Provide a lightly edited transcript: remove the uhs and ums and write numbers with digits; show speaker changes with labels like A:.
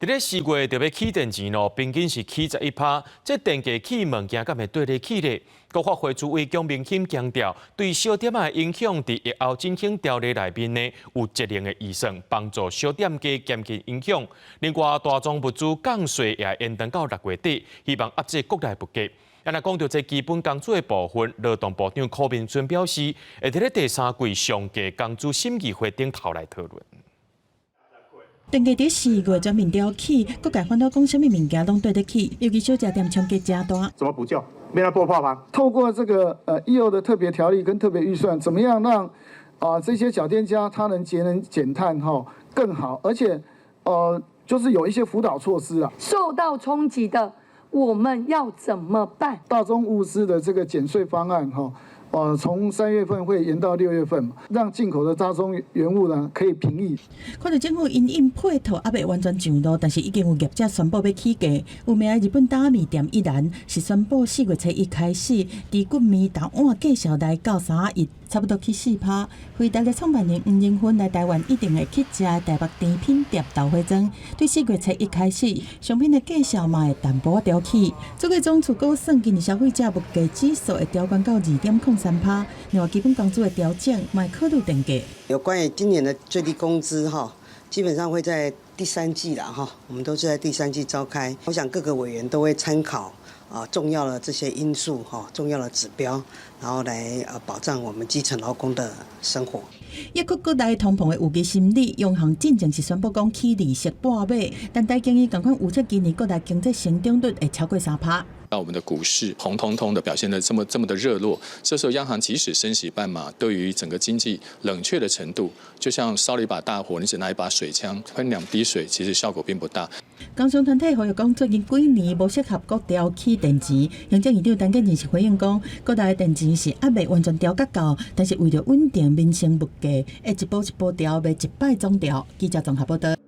A: 伫咧4月就要起电前咯，平均是起11%，这电价起物件敢会对得起咧？国发会主委姜明兴强调，对小店的影响伫疫后振兴条例内面呢有节能的预算，帮助小店家减轻影响。另外，大宗物资降税也延长到6月底，希望压制国内物价。那讲到这基本工资的部分，劳动部长柯明春表示，会伫咧第3季上架工资审议会顶头来讨论。
B: 电价伫4月全面调起，各界烦恼讲什么物件拢对得起，尤其小食店冲击真大。
C: 怎么补救？没来拨炮吗？
D: 透过这个EO 的特别条例跟特别预算，怎么样让这些小店家他能节能减碳更好，而且就是有一些辅导措施啊。
E: 受到冲击的我们要怎么办？
D: 大宗物资的这个减税方案从3月份会延到6月份，让进口的大宗原物呢可以平抑。
B: 看到政府因应配套还未完全上路，但是已经有业者宣布要起价。有名的日本打面店一兰是宣布4月初1开始，伫骨面大碗计销来到3亿，差不多起4%。惠达的创办人黄仁勋来台湾一定会去食台北甜品店豆花庄。对4月初1开始，商品的计销嘛会淡薄调起。这个总处估算，今年消费者物价指数会调降到2.03%。另外，基本工资的调整，嘛会考虑电价。
F: 有关于今年的最低工资基本上会在第3季啦我们都是在第3季召开。我想各个委员都会参考重要的这些因素重要的指标，然后来保障我们基层劳工的生活。
B: 抑国国内通膨的有机心理，央行进前是宣布讲起利息半码，但大建议赶快预测今年国内经济成长率会超过3%。
G: 到我们的股市红彤彤的表现得这么的热络，这时候央行即使升息半码，对于整个经济冷却的程度，就像烧了一把大火，你只拿一把水枪喷2滴水，其实效果并不大。
B: 工商团体呼吁讲，最近几年无适合国调起电钱，行政院长陈建仁是回应讲，国内的电钱是还未完全调节到，但是为了稳定民生物价，会一步一步调，袂一摆总调。记者综合报道。